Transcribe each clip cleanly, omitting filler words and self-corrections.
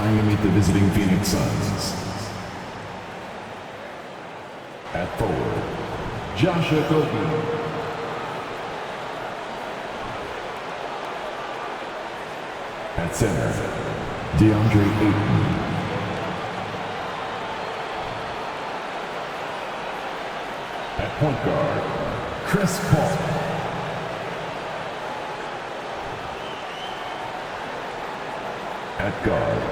preparing to meet the visiting Phoenix Suns. At forward, Josh Okogie. At center, DeAndre Ayton. At point guard, Chris Paul. At guard,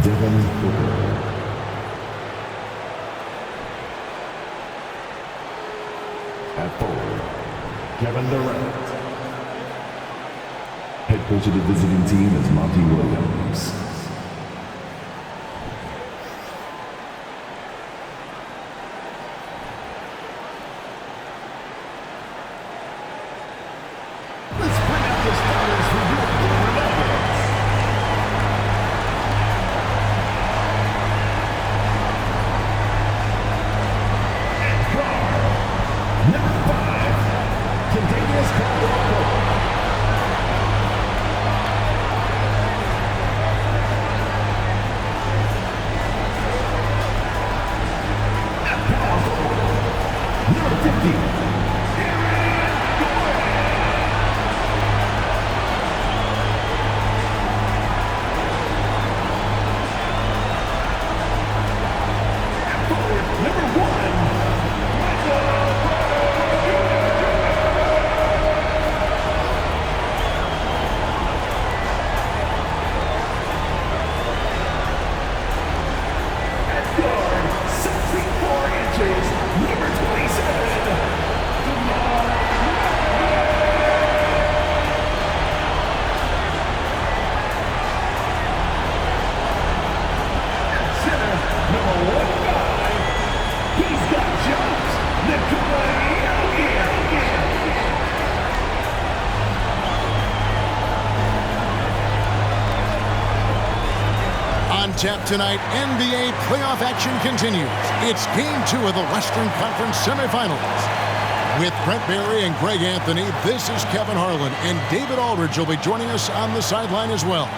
Devin Booker. At forward, Kevin Durant. Head coach of the visiting team is Monty Williams. Let's bring out the starters for your Cleveland offense. At guard, number 5, Contagious Caldwell-Pope. Number 50. Tap tonight, NBA playoff action continues. It's Game 2 of the Western Conference semifinals. With Brent Barry and Greg Anthony, this is Kevin Harlan, and David Aldridge will be joining us on the sideline as well.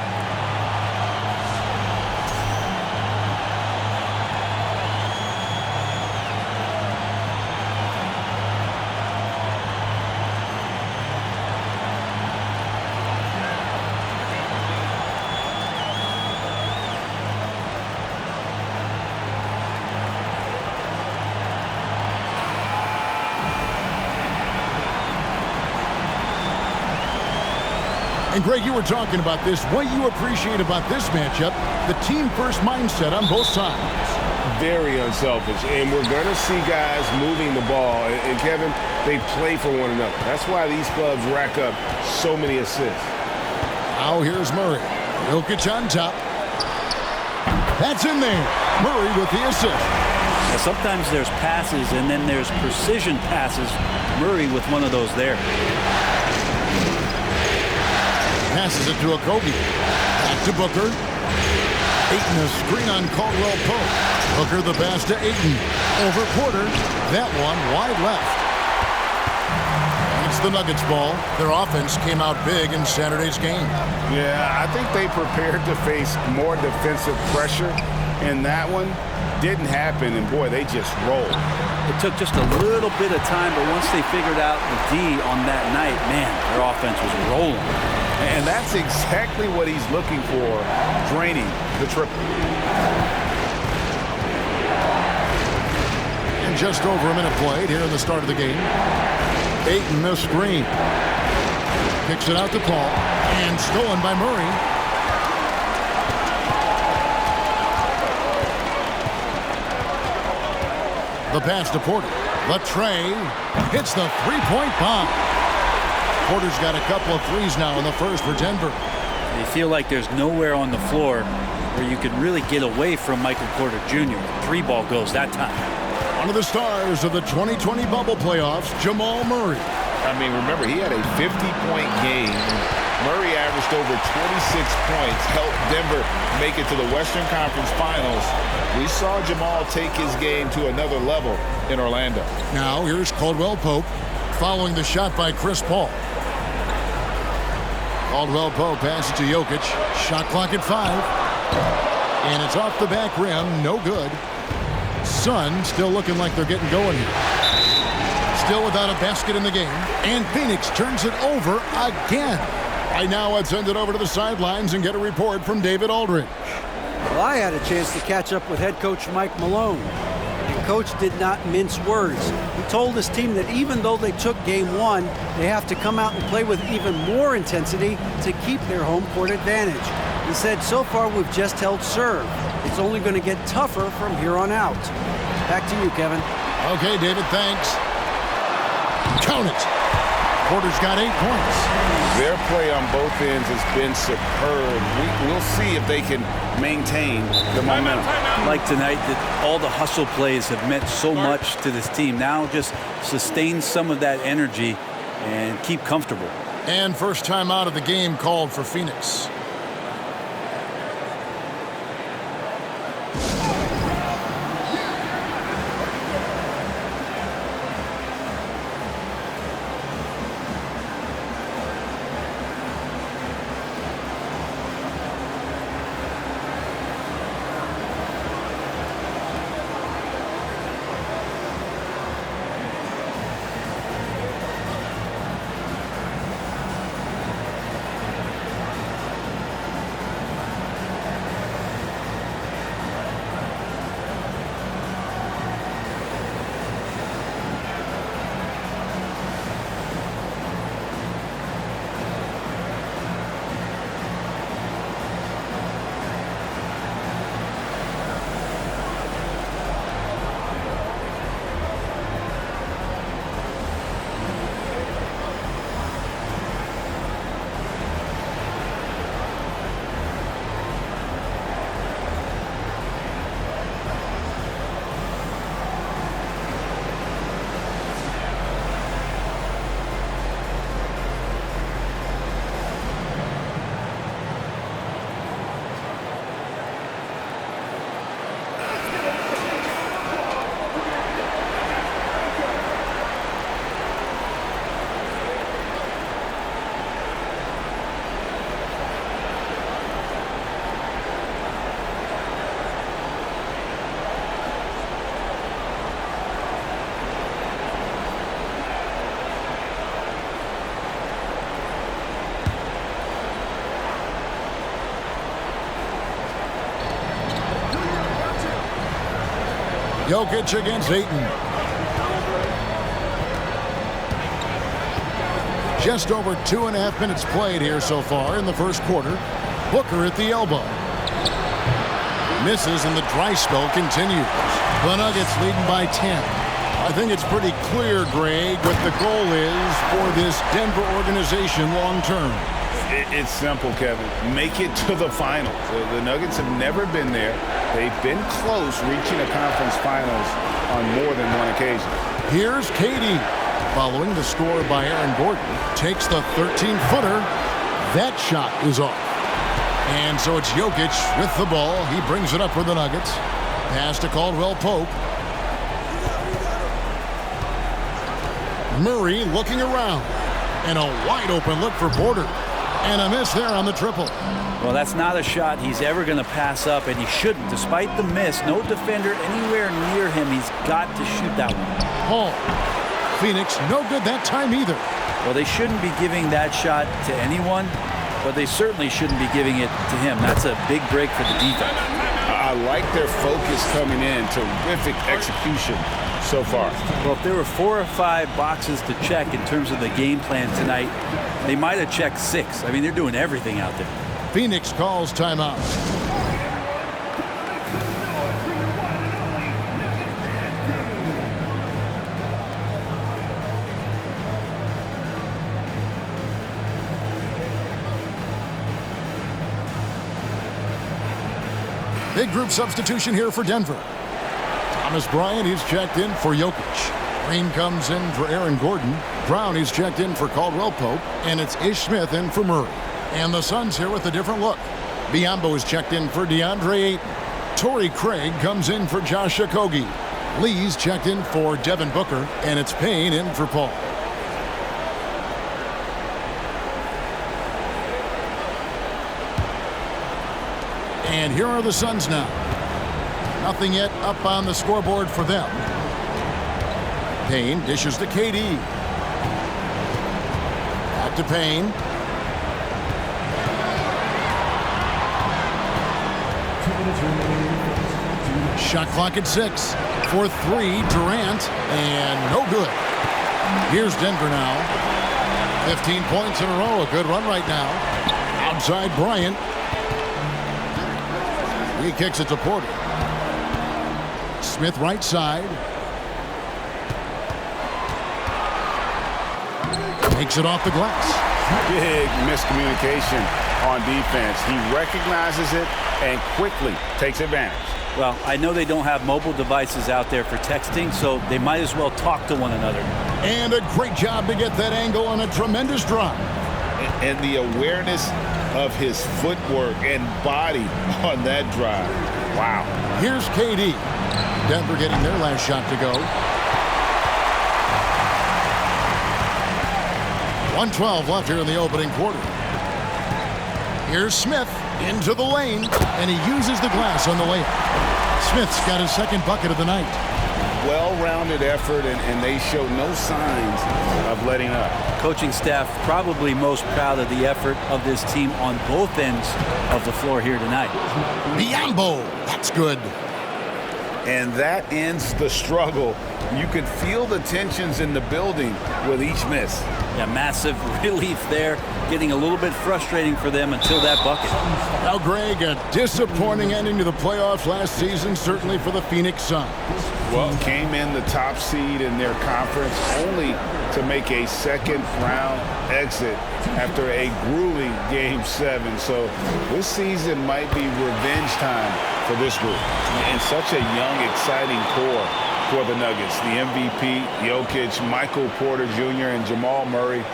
And Greg, you were talking about this. What you appreciate about this matchup, the team-first mindset on both sides. Very unselfish, and we're going to see guys moving the ball. And Kevin, they play for one another. That's why these clubs rack up so many assists. Now here's Murray. Jokic on top. That's in there. Murray with the assist. Now, sometimes there's passes, and then there's precision passes. Murray with one of those there. Passes it to Okogie. Back to Booker. Ayton a screen on Caldwell-Pope. Booker the pass to Ayton. Over Porter. That one wide left. It's the Nuggets ball. Their offense came out big in Saturday's game. Yeah, I think they prepared to face more defensive pressure, and that one didn't happen, and boy, they just rolled. It took just a little bit of time, but once they figured out the D on that night, man, their offense was rolling. And that's exactly what he's looking for, draining the triple. And just over a minute played here in the start of the game. Ayton the screen. Kicks it out to Paul. And stolen by Murray. The pass to Porter. The tray. Hits the three-point bomb. Porter's got a couple of threes now in the first for Denver. They feel like there's nowhere on the floor where you can really get away from Michael Porter Jr. Three ball goes that time. One of the stars of the 2020 bubble playoffs, Jamal Murray. I mean, remember, he had a 50-point game. Murray averaged over 26 points, helped Denver make it to the Western Conference Finals. We saw Jamal take his game to another level in Orlando. Now here's Caldwell-Pope following the shot by Chris Paul. Caldwell-Pope passes to Jokic. Shot clock at 5. And it's off the back rim. No good. Suns still looking like they're getting going here. Still without a basket in the game. And Phoenix turns it over again. Right now, let's send it over to the sidelines and get a report from David Aldridge. Well, I had a chance to catch up with head coach Mike Malone. And coach did not mince words. He told his team that even though they took game one, they have to come out and play with even more intensity to keep their home court advantage. He said, so far we've just held serve. It's only going to get tougher from here on out. Back to you, Kevin. Okay, David, thanks. Count it. Porter's got 8 points. Their play on both ends has been superb. We'll see if they can maintain the momentum. Like tonight, that all the hustle plays have meant so much to this team. Now just sustain some of that energy and keep comfortable. And first time out of the game called for Phoenix. Jokic against Ayton. Just over 2.5 minutes played here so far in the first quarter. Booker at the elbow. Misses and the dry spell continues. The Nuggets leading by 10. I think it's pretty clear, Greg, what the goal is for this Denver organization long term. It's simple, Kevin. Make it to the finals. The Nuggets have never been there. They've been close reaching a conference finals on more than one occasion. Here's Katie. Following the score by Aaron Gordon. Takes the 13-footer. That shot is off. And so it's Jokic with the ball. He brings it up for the Nuggets. Pass to Caldwell Pope. Murray looking around. And a wide open look for Porter. And a miss there on the triple. Well, that's not a shot he's ever going to pass up, and he shouldn't. Despite the miss, no defender anywhere near him. He's got to shoot that one. Hall. Phoenix, no good that time either. Well, they shouldn't be giving that shot to anyone, but they certainly shouldn't be giving it to him. That's a big break for the defense. I like their focus coming in. Terrific execution so far. Well, if there were 4 or 5 boxes to check in terms of the game plan tonight, they might have checked 6. I mean, they're doing everything out there. Phoenix calls timeout. Big group substitution here for Denver. Thomas Bryant, he's checked in for Jokic. Green comes in for Aaron Gordon. Brown, he's checked in for Caldwell Pope. And it's Ish Smith in for Murray. And the Suns here with a different look. Biyombo is checked in for DeAndre Ayton. Torrey Craig comes in for Josh Okogie. Lee's checked in for Devin Booker. And it's Payne in for Paul. And here are the Suns now. Nothing yet up on the scoreboard for them. Payne dishes to KD. Back to Payne. Shot clock at 6. For 3, Durant. And no good. Here's Denver now. 15 points in a row. A good run right now. Outside Bryant. He kicks it to Porter. Smith right side. Takes it off the glass. Big miscommunication on defense. He recognizes it and quickly takes advantage. Well, I know they don't have mobile devices out there for texting, so they might as well talk to one another. And a great job to get that angle on a tremendous drive. And the awareness of his footwork and body on that drive. Wow. Here's KD. Denver getting their last shot to go. 1:12 left here in the opening quarter. Here's Smith into the lane, and he uses the glass on the layup. Smith's got his second bucket of the night. Well-rounded effort, and they show no signs of letting up. Coaching staff probably most proud of the effort of this team on both ends of the floor here tonight. Biombo, that's good. And that ends the struggle. You could feel the tensions in the building with each miss. Yeah, massive relief there. Getting a little bit frustrating for them until that bucket. Now, Greg, a disappointing ending to the playoffs last season, certainly for the Phoenix Suns. Well, came in the top seed in their conference only to make a second-round exit after a grueling Game 7. So this season might be revenge time for this group. And such a young, exciting core for the Nuggets. The MVP, Jokic, Michael Porter Jr., and Jamal Murray.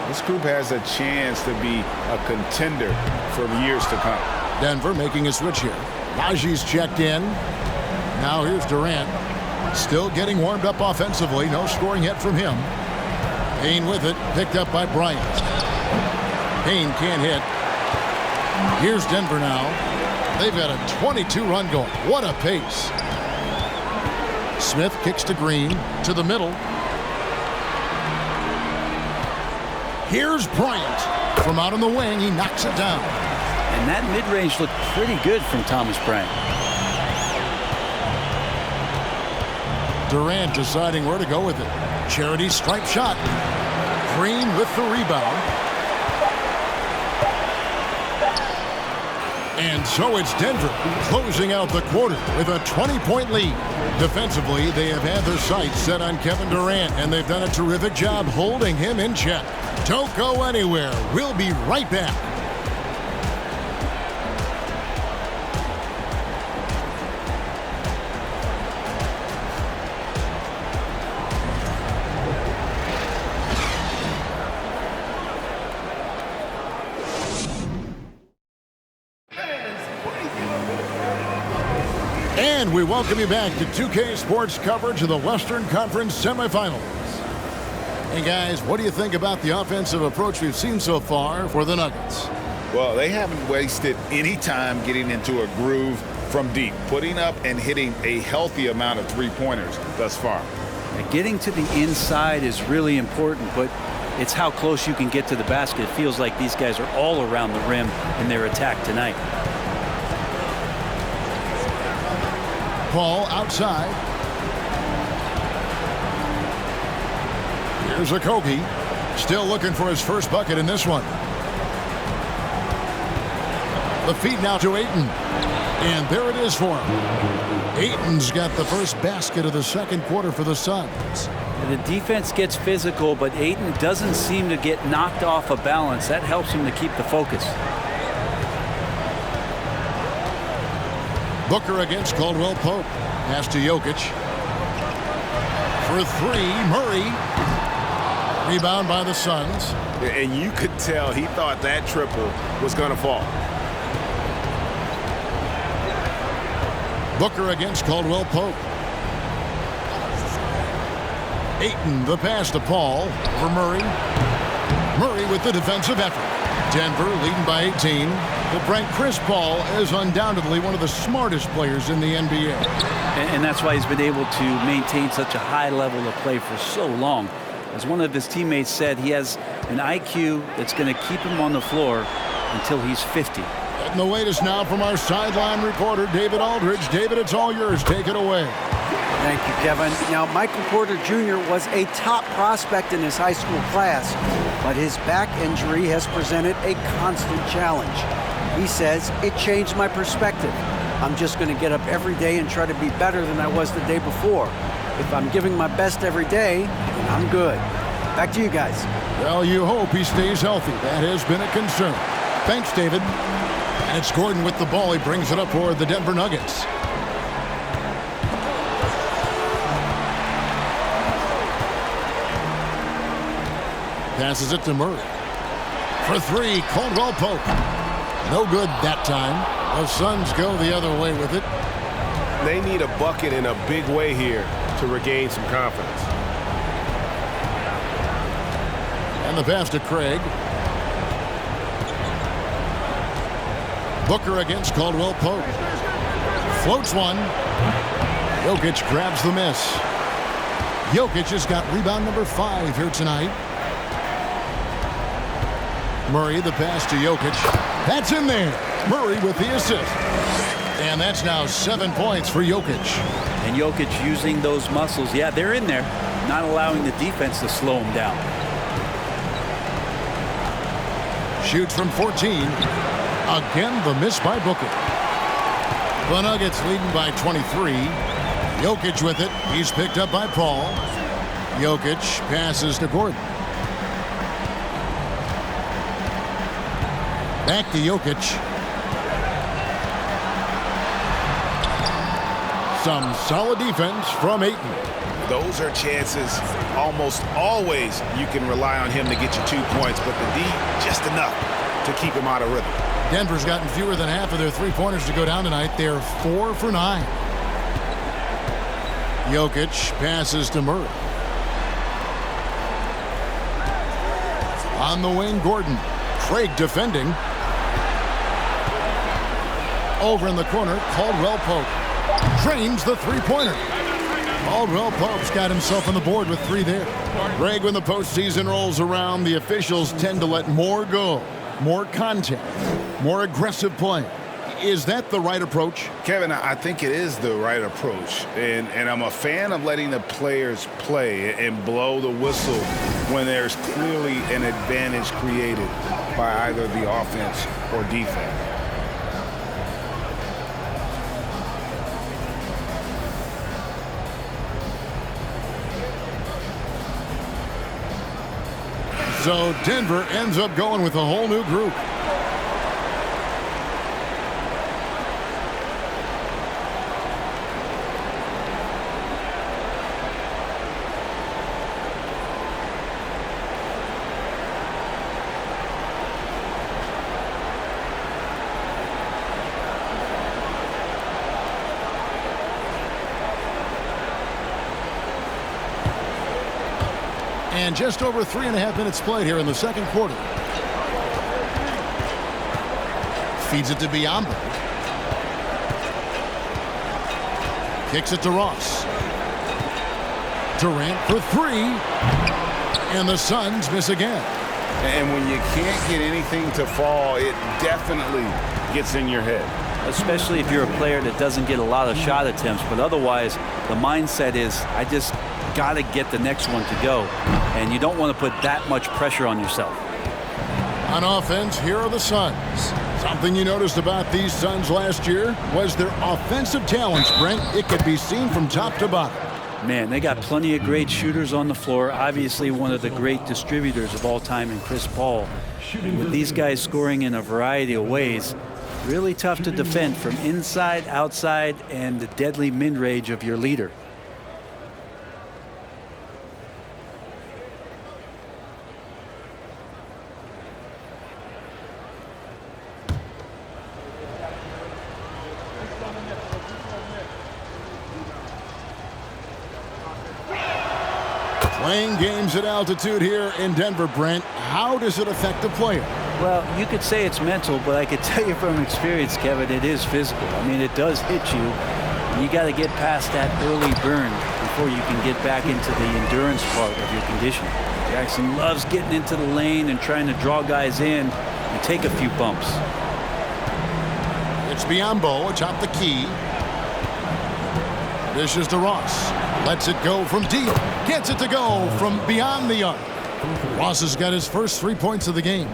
This group has a chance to be a contender for years to come. Denver making a switch here. Najee's checked in. Now here's Durant. Still getting warmed up offensively. No scoring yet from him. Payne with it. Picked up by Bryant. Payne can't hit. Here's Denver now. They've got a 22-run going. What a pace. Smith kicks to Green. To the middle. Here's Bryant. From out on the wing, he knocks it down. And that mid-range looked pretty good from Thomas Bryant. Durant deciding where to go with it. Charity stripe shot. Green with the rebound. And so it's Denver closing out the quarter with a 20-point lead. Defensively, they have had their sights set on Kevin Durant, and they've done a terrific job holding him in check. Don't go anywhere. We'll be right back. And we welcome you back to 2K Sports coverage of the Western Conference semifinals. And guys, what do you think about the offensive approach we've seen so far for the Nuggets? Well, they haven't wasted any time getting into a groove from deep, putting up and hitting a healthy amount of three-pointers thus far. And getting to the inside is really important, but it's how close you can get to the basket. It feels like these guys are all around the rim in their attack tonight. Paul outside. Here's Okogie. Still looking for his first bucket in this one. The feed now to Ayton. And there it is for him. Ayton's got the first basket of the second quarter for the Suns. The defense gets physical, but Ayton doesn't seem to get knocked off of balance. That helps him to keep the focus. Booker against Caldwell Pope. Pass to Jokic. For three, Murray. Rebound by the Suns. And you could tell he thought that triple was going to fall. Booker against Caldwell Pope. Ayton, the pass to Paul. For Murray. Murray with the defensive effort. Denver leading by 18. But Brent, Chris Paul is undoubtedly one of the smartest players in the NBA. And that's why he's been able to maintain such a high level of play for so long. As one of his teammates said, he has an IQ that's going to keep him on the floor until he's 50. And the latest now from our sideline reporter, David Aldridge. David, it's all yours. Take it away. Thank you, Kevin. Now, Michael Porter Jr. was a top prospect in his high school class, but his back injury has presented a constant challenge. He says, it changed my perspective. I'm just going to get up every day and try to be better than I was the day before. If I'm giving my best every day, then I'm good. Back to you guys. Well, you hope he stays healthy. That has been a concern. Thanks, David. And it's Gordon with the ball. He brings it up for the Denver Nuggets. Passes it to Murray. For three, Caldwell Pope. No good that time. The Suns go the other way with it. They need a bucket in a big way here to regain some confidence. And the pass to Craig. Booker against Caldwell Pope. Floats one. Jokic grabs the miss. Jokic has got rebound number 5 here tonight. Murray, the pass to Jokic. That's in there. Murray with the assist. And that's now 7 points for Jokic. And Jokic using those muscles. Yeah, they're in there, not allowing the defense to slow him down. Shoots from 14. Again, the miss by Booker. The Nuggets leading by 23. Jokic with it. He's picked up by Paul. Jokic passes to Gordon. Back to Jokic. Some solid defense from Ayton. Those are chances almost always you can rely on him to get you 2 points, but the D, just enough to keep him out of rhythm. Denver's gotten fewer than half of their three-pointers to go down tonight. They're 4 for 9. Jokic passes to Murray. On the wing, Gordon. Craig defending. Over in the corner, Caldwell Pope drains the three-pointer. Caldwell Pope's got himself on the board with 3 there. Greg, when the postseason rolls around, the officials tend to let more go, more contact, more aggressive play. Is that the right approach? Kevin, I think it is the right approach. And I'm a fan of letting the players play and blow the whistle when there's clearly an advantage created by either the offense or defense. So Denver ends up going with a whole new group. And just over 3.5 minutes played here in the second quarter. Feeds it to Biyombo. Kicks it to Ross. Durant for 3. And the Suns miss again. And when you can't get anything to fall, it definitely gets in your head. Especially if you're a player that doesn't get a lot of shot attempts. But otherwise, the mindset is, I just got to get the next one to go. And you don't want to put that much pressure on yourself. On offense, here are the Suns. Something you noticed about these Suns last year was their offensive talents, Brent. It could be seen from top to bottom. Man, they got plenty of great shooters on the floor. Obviously, one of the great distributors of all time in Chris Paul. With these guys scoring in a variety of ways, really tough to defend from inside, outside, and the deadly mid-range of your leader. Playing games at altitude here in Denver, Brent, how does it affect the player? Well, you could say it's mental, but I could tell you from experience, Kevin, it is physical. I mean, it does hit you. You got to get past that early burn before you can get back into the endurance part of your conditioning. Jackson loves getting into the lane and trying to draw guys in and take a few bumps. It's Biombo atop the key. Dishes to Ross. Lets it go from deep. Gets it to go from beyond the arc. Ross has got his first 3 points of the game.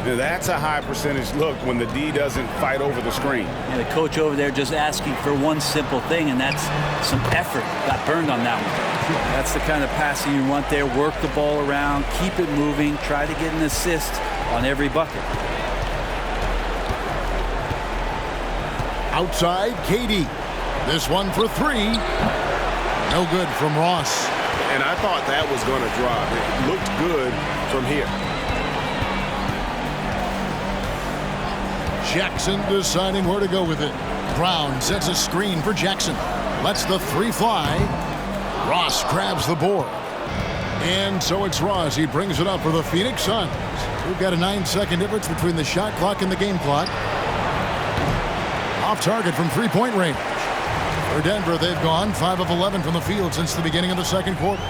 That's a high percentage look when the D doesn't fight over the screen. And the coach over there just asking for one simple thing, and that's some effort. Got burned on that one. That's the kind of passing you want there. Work the ball around, keep it moving, try to get an assist on every bucket. Outside, KD. This one for three. No good from Ross. And I thought that was going to drop. It looked good from here. Jackson deciding where to go with it. Brown sets a screen for Jackson. Lets the three fly. Ross grabs the board. And so it's Ross. He brings it up for the Phoenix Suns. We've got a 9-second difference between the shot clock and the game clock. Off target from three-point range. For Denver, they've gone 5 of 11 from the field since the beginning of the second quarter.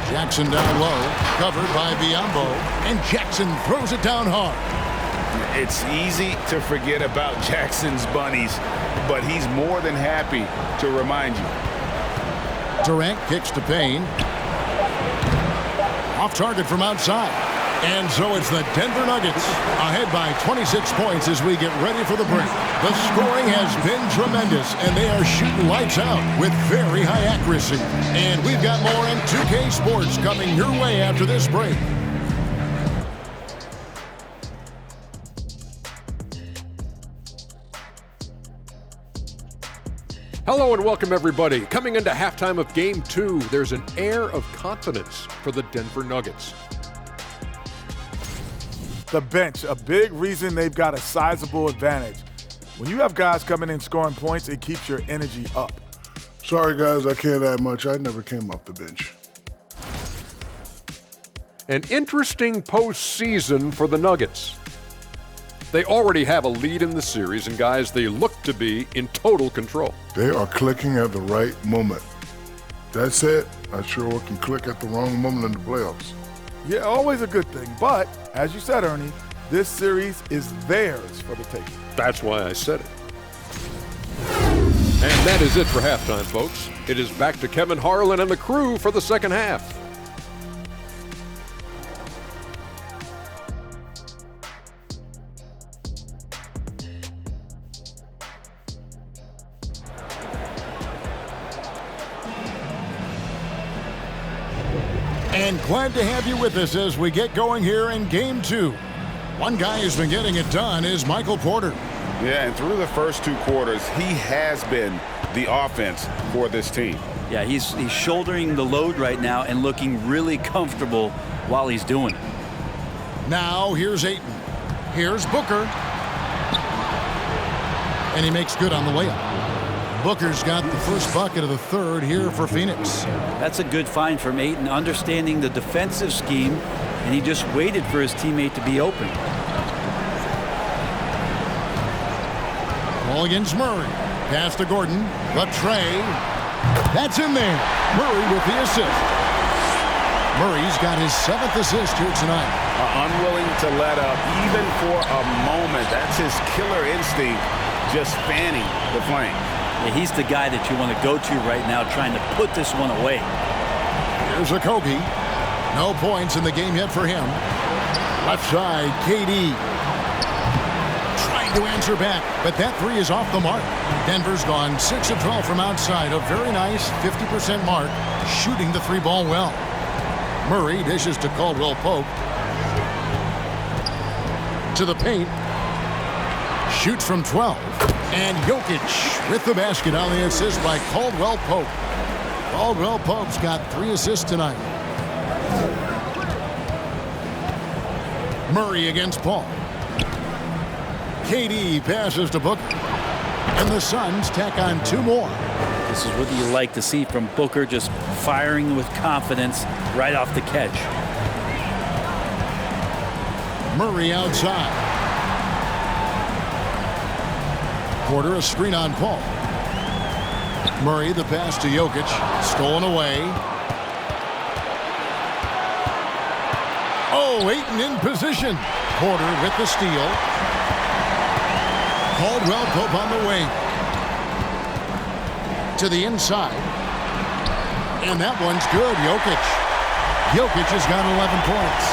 Jackson down low, covered by Biombo, and Jackson throws it down hard. It's easy to forget about Jackson's bunnies, but he's more than happy to remind you. Durant kicks to Payne. Off target from outside. And so it's the Denver Nuggets ahead by 26 points as we get ready for the break. The scoring has been tremendous, and they are shooting lights out with very high accuracy. And we've got more in 2K Sports coming your way after this break. Hello and welcome everybody. Coming into halftime of Game 2, there's an air of confidence for the Denver Nuggets. The bench, a big reason they've got a sizable advantage. When you have guys coming in scoring points, it keeps your energy up. Sorry, guys, I can't add much. I never came off the bench. An interesting postseason for the Nuggets. They already have a lead in the series, and guys, they look to be in total control. They are clicking at the right moment. That said, I sure can click at the wrong moment in the playoffs. Yeah, always a good thing. But, as you said, Ernie, this series is theirs for the taking. That's why I said it. And that is it for halftime, folks. It is back to Kevin Harlan and the crew for the second half. And glad to have you with us as we get going here in Game 2. One guy who's been getting it done is Michael Porter. Yeah, and through the first 2 quarters, he has been the offense for this team. Yeah, he's shouldering the load right now and looking really comfortable while he's doing it. Now here's Ayton. Here's Booker. And he makes good on the layup. Booker's got the first bucket of the third here for Phoenix. That's a good find from Ayton, understanding the defensive scheme, and he just waited for his teammate to be open. Ball against Murray. Pass to Gordon. The tray. That's in there. Murray with the assist. Murray's got his 7th assist here tonight. Unwilling to let up even for a moment. That's his killer instinct, just fanning the flame. Yeah, he's the guy that you want to go to right now, trying to put this one away. Here's Okogie. No points in the game yet for him. Left side, KD. Trying to answer back, but that three is off the mark. Denver's gone 6 of 12 from outside. A very nice 50% mark, shooting the 3-ball well. Murray dishes to Caldwell Pope. To the paint. Shoots from 12. And Jokic with the basket on the assist by Caldwell Pope. Caldwell Pope's got 3 assists tonight. Murray against Paul. KD passes to Booker. And the Suns tack on 2 more. This is what you like to see from Booker, just firing with confidence right off the catch. Murray outside. Porter a screen on Paul. Murray the pass to Jokic. Stolen away. Oh, Ayton in position. Porter with the steal. Caldwell Pope on the wing. To the inside. And that one's good. Jokic has got 11 points.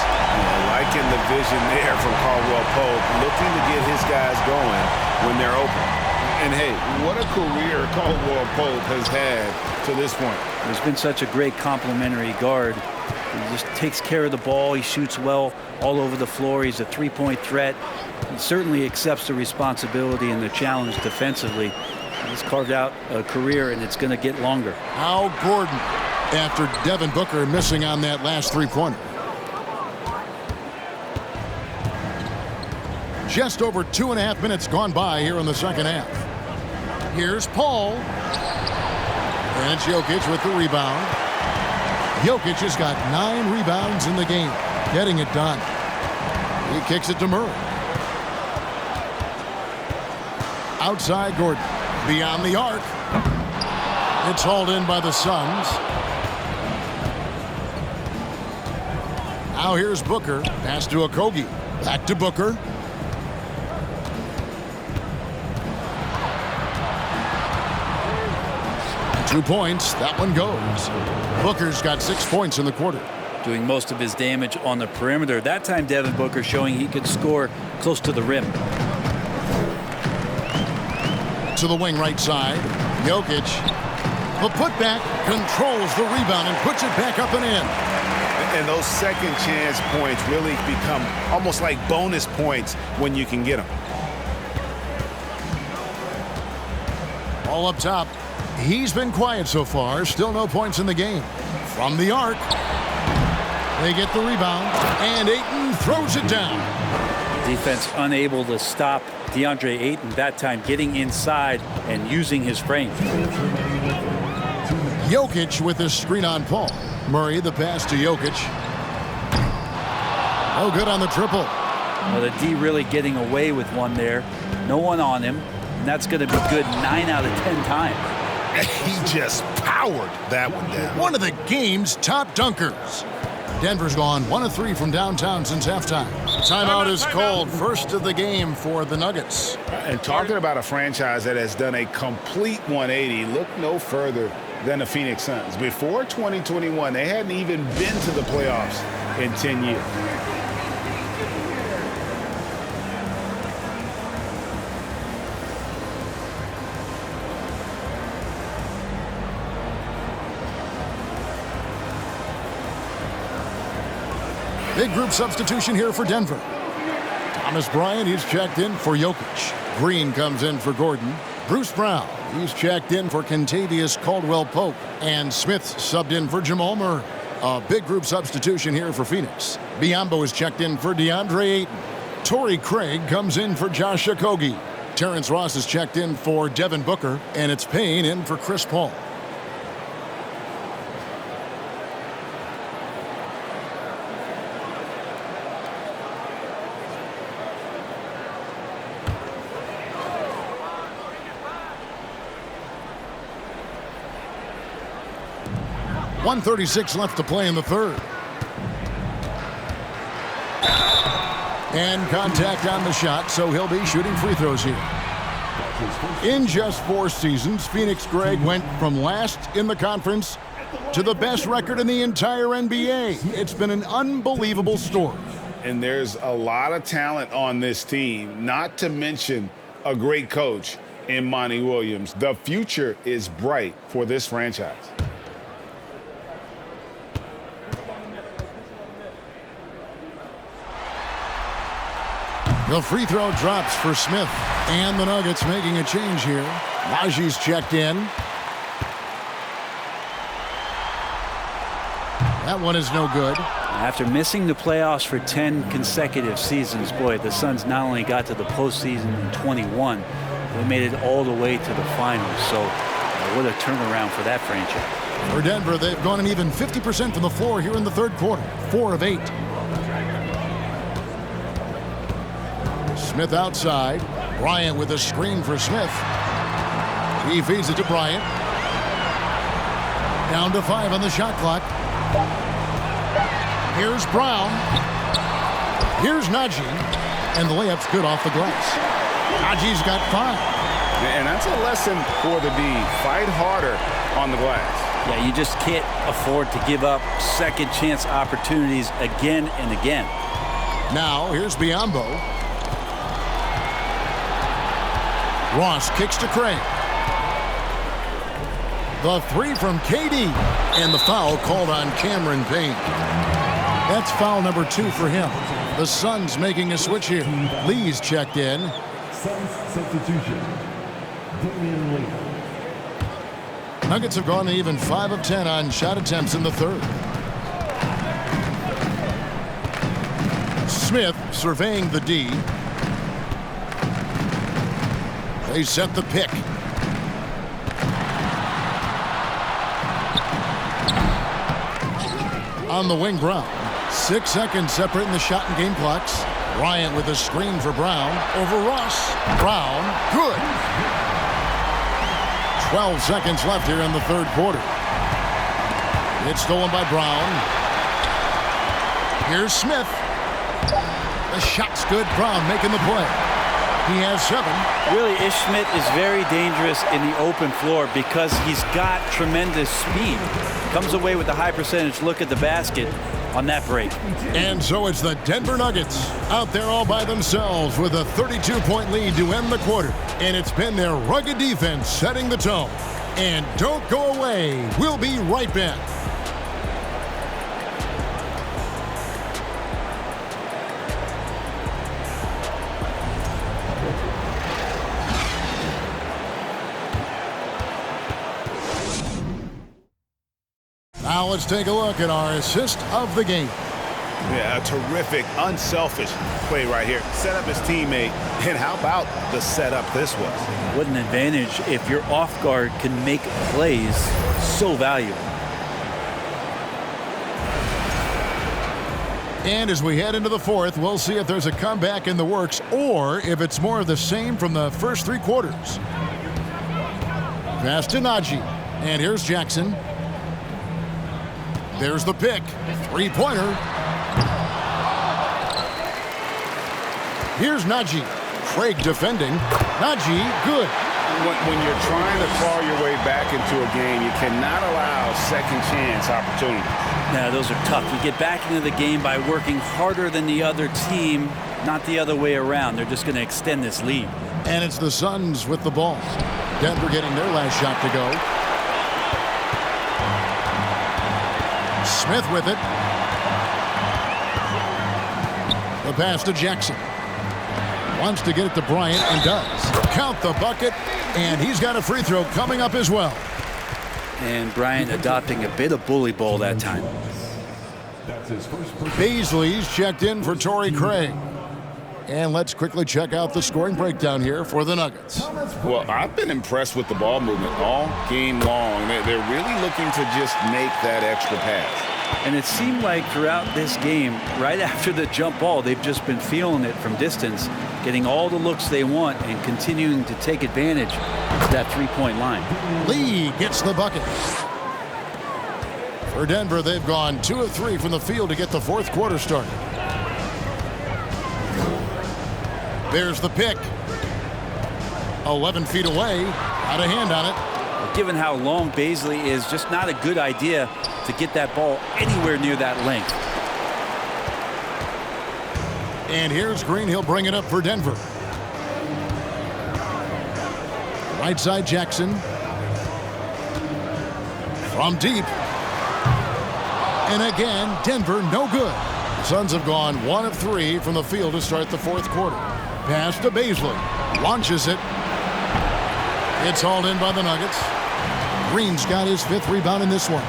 Liking the vision there from Caldwell Pope, looking to get his guys going when they're open. And hey, what a career Caldwell Pope has had to this point. He's been such a great complementary guard. He just takes care of the ball. He shoots well all over the floor. He's a three-point threat. He certainly accepts the responsibility and the challenge defensively. He's carved out a career, and it's going to get longer. Al Gordon after Devin Booker missing on that last three-pointer. Just over 2.5 minutes gone by here in the second half. Here's Paul. And it's Jokic with the rebound. Jokic has got 9 rebounds in the game, getting it done. He kicks it to Murray. Outside Gordon. Beyond the arc. It's hauled in by the Suns. Now here's Booker. Pass to Okogie. Back to Booker. Two points. That one goes. Booker's got 6 points in the quarter. Doing most of his damage on the perimeter. That time Devin Booker showing he could score close to the rim. To the wing right side. Jokic. The putback controls the rebound and puts it back up and in. And those second chance points really become almost like bonus points when you can get them. All up top. He's been quiet so far. Still no points in the game. From the arc. They get the rebound. And Ayton throws it down. Defense unable to stop DeAndre Ayton, that time getting inside and using his frame. Jokic with his screen on Paul. Murray the pass to Jokic. Oh, good on the triple. Well, the D really getting away with one there. No one on him. And that's going to be good 9 out of 10 times. He just powered that one down. One of the game's top dunkers. Denver's gone 1 of 3 from downtown since halftime. Timeout is called. First of the game for the Nuggets. And talking about a franchise that has done a complete 180, look no further than the Phoenix Suns. Before 2021, they hadn't even been to the playoffs in 10 years. Big group substitution here for Denver. Thomas Bryant, he's checked in for Jokic. Green comes in for Gordon. Bruce Brown, he's checked in for Kentavious Caldwell-Pope. And Smith subbed in for Jamal Murray. A big group substitution here for Phoenix. Biyombo is checked in for DeAndre Ayton. Torrey Craig comes in for Josh Okogie. Terrence Ross is checked in for Devin Booker. And it's Payne in for Chris Paul. .136 left to play in the third. And contact on the shot, so he'll be shooting free throws here. In just 4 seasons, Phoenix, Greg, went from last in the conference to the best record in the entire NBA. It's been an unbelievable story. And there's a lot of talent on this team, not to mention a great coach in Monty Williams. The future is bright for this franchise. The free throw drops for Smith. And the Nuggets making a change here. Naji's checked in. That one is no good. After missing the playoffs for 10 consecutive seasons, boy, the Suns not only got to the postseason in 21, they made it all the way to the finals. So What a turnaround for that franchise. For Denver, they've gone an even 50% from the floor here in the third quarter. 4 of 8. Smith outside. Bryant with a screen for Smith. He feeds it to Bryant. Down to 5 on the shot clock. Here's Brown. Here's Najee. And the layup's good off the glass. Najee's got 5. And that's a lesson for the D. Fight harder on the glass. Yeah, you just can't afford to give up second chance opportunities again and again. Now, here's Biyombo. Ross kicks to Craig. The 3 from KD. And the foul called on Cameron Payne. That's foul number 2 for him. The Suns making a switch here. Lee's checked in. Suns substitution. Damian Lee. Nuggets have gone to even 5 of 10 on shot attempts in the third. Smith surveying the D. They set the pick. On the wing, Brown. 6 seconds separating the shot and game clocks. Bryant with a screen for Brown. Over Ross. Brown. Good. 12 seconds left here in the third quarter. It's stolen by Brown. Here's Smith. The shot's good. Brown making the play. He has 7. Really, Ish Smith is very dangerous in the open floor because he's got tremendous speed. Comes away with a high percentage look at the basket on that break. And so it's the Denver Nuggets out there all by themselves with a 32-point lead to end the quarter. And it's been their rugged defense setting the tone. And don't go away. We'll be right back. Now let's take a look at our assist of the game. Yeah, a terrific, unselfish play right here. Set up his teammate, and how about the setup this was? What an advantage if your off guard can make plays so valuable. And as we head into the fourth, we'll see if there's a comeback in the works or if it's more of the same from the first 3 quarters. Pass to Najee. And here's Jackson. There's the pick. 3-pointer. Here's Najee. Craig defending. Najee, good. When you're trying to claw your way back into a game, you cannot allow second chance opportunities. Yeah, those are tough. You get back into the game by working harder than the other team, not the other way around. They're just going to extend this lead. And it's the Suns with the ball. Denver getting their last shot to go. Smith with it. The pass to Jackson. Wants to get it to Bryant and does. Count the bucket, and he's got a free throw coming up as well. And Bryant adopting a bit of bully ball that time. That's his first. Beasley's checked in for Torrey Craig. And let's quickly check out the scoring breakdown here for the Nuggets. Well, I've been impressed with the ball movement all game long. They're really looking to just make that extra pass. And it seemed like throughout this game, right after the jump ball, they've just been feeling it from distance, getting all the looks they want and continuing to take advantage of that 3-point line. Lee gets the bucket. For Denver, they've gone 2 of 3 from the field to get the fourth quarter started. There's the pick. 11 feet away. Got a hand on it. Given how long Beasley is, just not a good idea to get that ball anywhere near that length. And here's Green. He'll bring it up for Denver. Right side Jackson. From deep. And again, Denver no good. The Suns have gone 1 of 3 from the field to start the fourth quarter. Pass to Beasley. Launches it. It's hauled in by the Nuggets. Green's got his 5th rebound in this one.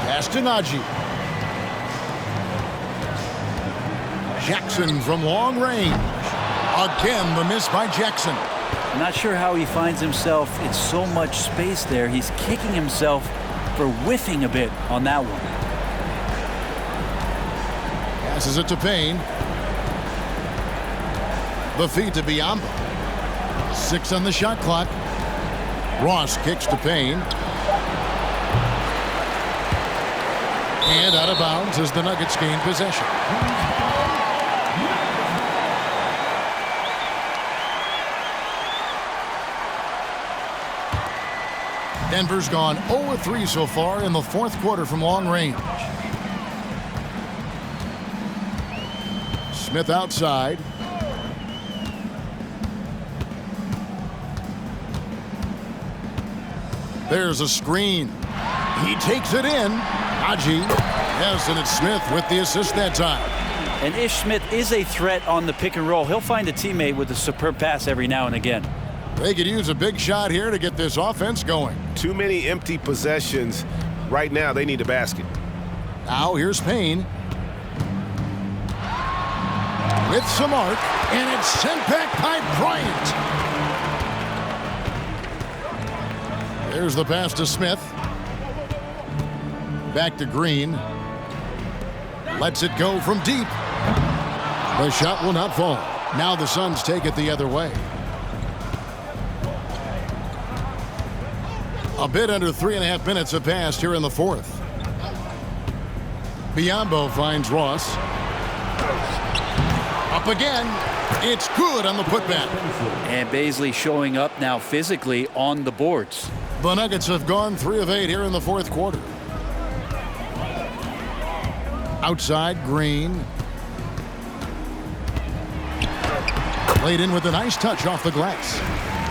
Pass to Najee. Jackson from long range. Again, the miss by Jackson. I'm not sure how he finds himself in so much space there. He's kicking himself for whiffing a bit on that one. Passes it to Payne. The feed to Biombo. 6 on the shot clock. Ross kicks to Payne. And out of bounds as the Nuggets gain possession. Denver's gone 0-3 so far in the fourth quarter from long range. Smith outside. There's a screen. He takes it in. Haji. Yes, and it's Smith with the assist that time. And Ish Smith is a threat on the pick and roll. He'll find a teammate with a superb pass every now and again. They could use a big shot here to get this offense going. Too many empty possessions. Right now, they need a basket. Now here's Payne. With some arc, and it's sent back by Bryant. There's the pass to Smith. Back to Green. Lets it go from deep. The shot will not fall. Now the Suns take it the other way. A bit under 3.5 minutes have passed here in the fourth. Biombo finds Ross. Up again. It's good on the putback. And Baisley showing up now physically on the boards. The Nuggets have gone 3 of 8 here in the fourth quarter. Outside, Green. Laid in with a nice touch off the glass.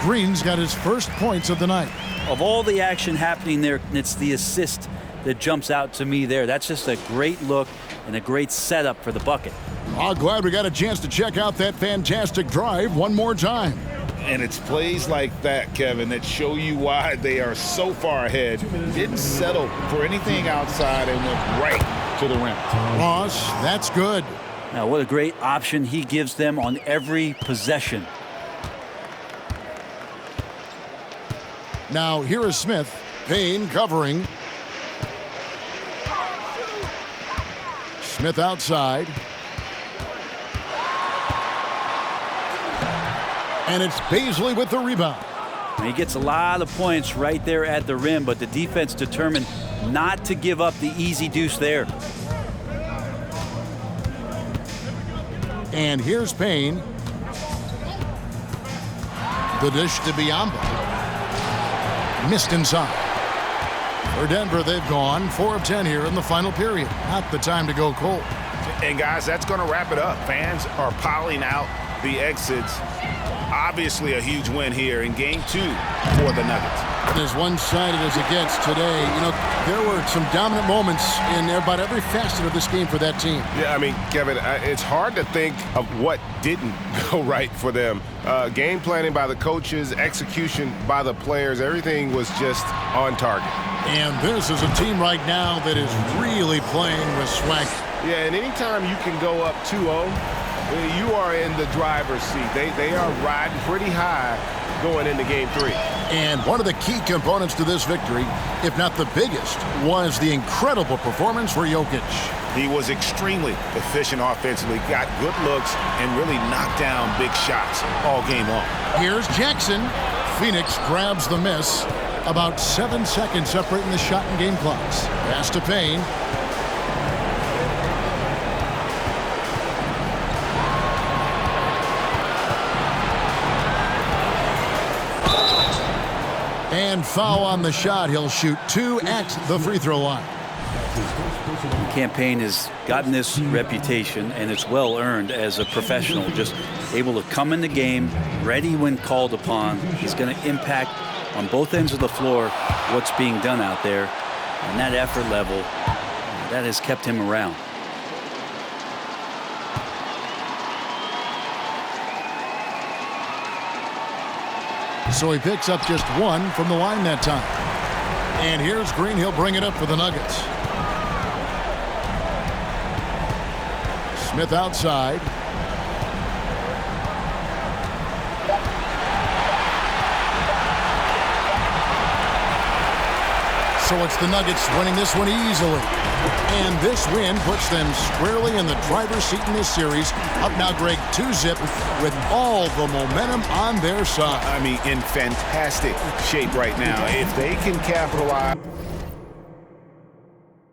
Green's got his first points of the night. Of all the action happening there, it's the assist that jumps out to me there. That's just a great look and a great setup for the bucket. Oh, glad we got a chance to check out that fantastic drive one more time. And it's plays like that, Kevin, that show you why they are so far ahead. Didn't settle for anything outside and went right to the rim. Ross, that's good. Now, what a great option he gives them on every possession. Now, here is Smith. Payne covering. Smith outside. And it's Baisley with the rebound. He gets a lot of points right there at the rim, but the defense determined not to give up the easy deuce there. And here's Payne. The dish to Biombo. Missed inside. For Denver, they've gone 4 of 10 here in the final period. Not the time to go cold. And guys, that's going to wrap it up. Fans are piling out the exits. Obviously a huge win here in game 2 for the Nuggets. As one-sided as it gets today, you know, there were some dominant moments in about every facet of this game for that team. Yeah, I mean, Kevin, it's hard to think of what didn't go right for them. Game planning by the coaches, execution by the players, everything was just on target. And this is a team right now that is really playing with swag. Yeah, and anytime you can go up 2-0, you are in the driver's seat. They are riding pretty high going into game 3. And one of the key components to this victory, if not the biggest, was the incredible performance for Jokic. He was extremely efficient offensively, got good looks, and really knocked down big shots all game long. Here's Jackson. Phoenix grabs the miss. About 7 seconds separating the shot and game clocks. Pass to Payne. And foul on the shot. He'll shoot 2 at the free throw line. The campaign has gotten this reputation, and it's well earned as a professional. Just able to come in the game, ready when called upon. He's going to impact on both ends of the floor what's being done out there. And that effort level, that has kept him around. So he picks up just 1 from the line that time. And here's Green. He'll bring it up for the Nuggets. Smith outside. So it's the Nuggets winning this one easily. And this win puts them squarely in the driver's seat in this series. Up now, Greg, 2-zip with all the momentum on their side. I mean, in fantastic shape right now. If they can capitalize.